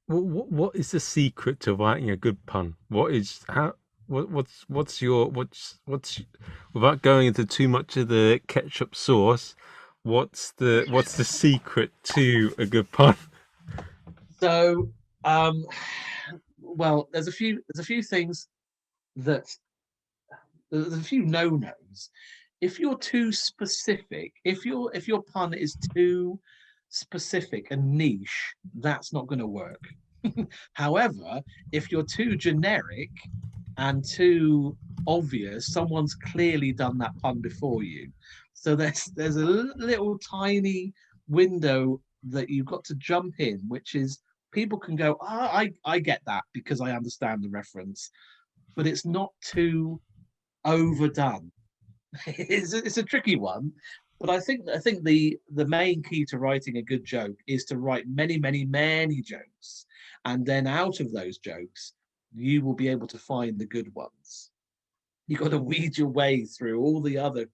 what is the secret to writing a good pun? What is how? What's your what's without going into too much of the ketchup sauce? What's the secret to a good pun? So, um, well, there's a few things that there's a few no-nos. If you're too specific, if your pun is too specific and niche, that's not going to work. However, if you're too generic and too obvious, someone's clearly done that pun before you. So there's a little tiny window that you've got to jump in, which is people can go, I get that because I understand the reference, but it's not too overdone. It's a tricky one, but I think the main key to writing a good joke is to write many jokes, and then out of those jokes, you will be able to find the good ones. You got to weed your way through all the other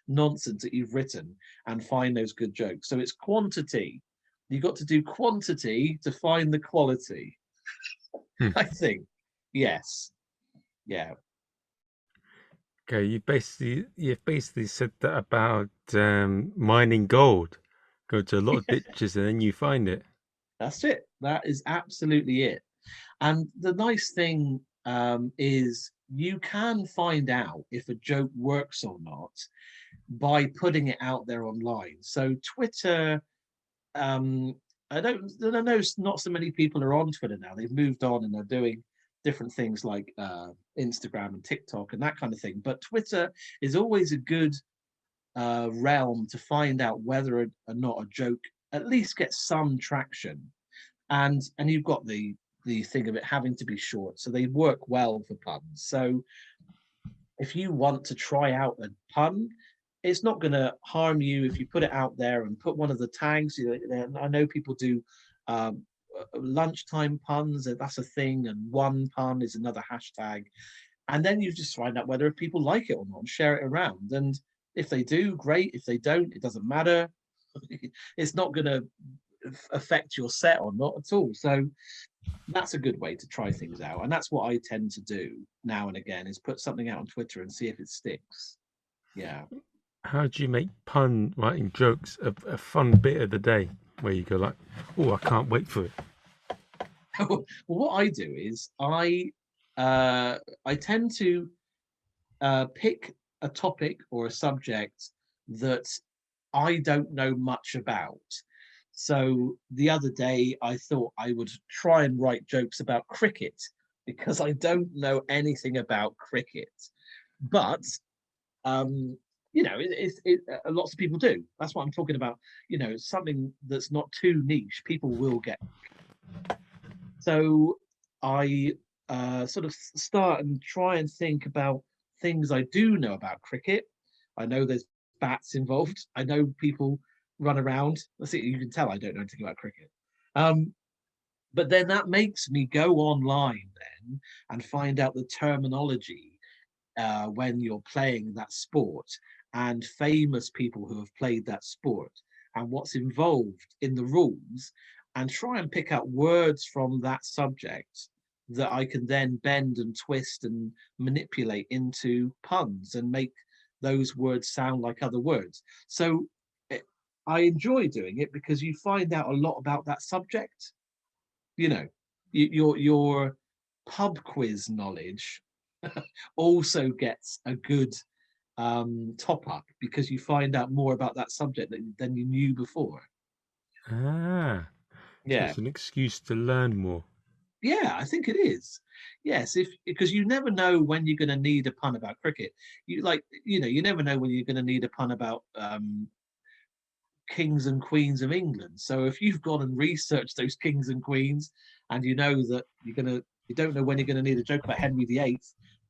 nonsense that you've written and find those good jokes. So it's quantity. You got to do quantity to find the quality. Hmm. I think. Yes. Yeah. Okay, you've basically said that about mining gold. Go to a lot of ditches and then you find it. That's it. That is absolutely it. And the nice thing is you can find out if a joke works or not by putting it out there online. So Twitter, um, I know not so many people are on Twitter now. They've moved on and they're doing different things like Instagram and TikTok and that kind of thing. But Twitter is always a good realm to find out whether or not a joke at least gets some traction. And you've got the thing of it having to be short, so they work well for puns. So if you want to try out a pun, it's not going to harm you if you put it out there and put one of the tags. I know people do lunchtime puns, that's a thing, and one pun is another hashtag. And then you just find out whether people like it or not and share it around. And if they do, great. If they don't, it doesn't matter. It's not going to affect your set or not at all. So that's a good way to try things out. And that's what I tend to do now and again is put something out on Twitter and see if it sticks. Yeah. How do you make pun writing jokes a fun bit of the day where you go like, oh, I can't wait for it. Well, what I do is I tend to pick a topic or a subject that I don't know much about. So the other day, I thought I would try and write jokes about cricket because I don't know anything about cricket. But um, lots of people do. That's what I'm talking about. Something that's not too niche, people will get. So I sort of start and try and think about things I do know about cricket. I know there's bats involved. I know people run around. Let's see, you can tell I don't know anything about cricket. Um, but then that makes me go online then and find out the terminology when you're playing that sport and famous people who have played that sport and what's involved in the rules and try and pick out words from that subject that I can then bend and twist and manipulate into puns and make those words sound like other words. So I enjoy doing it because you find out a lot about that subject. You know, your pub quiz knowledge also gets a good top up because you find out more about that subject than you knew before. Ah, so Yeah, it's an excuse to learn more. yeah, I think it is. Yes, if because you never know when you're going to need a pun about cricket. You never know when you're going to need a pun about kings and queens of England. So if you've gone and researched those kings and queens, and you know that you don't know when you're going to need a joke about Henry VIII,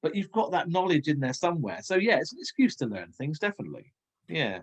but you've got that knowledge in there somewhere. So yeah, it's an excuse to learn things, definitely. Yeah.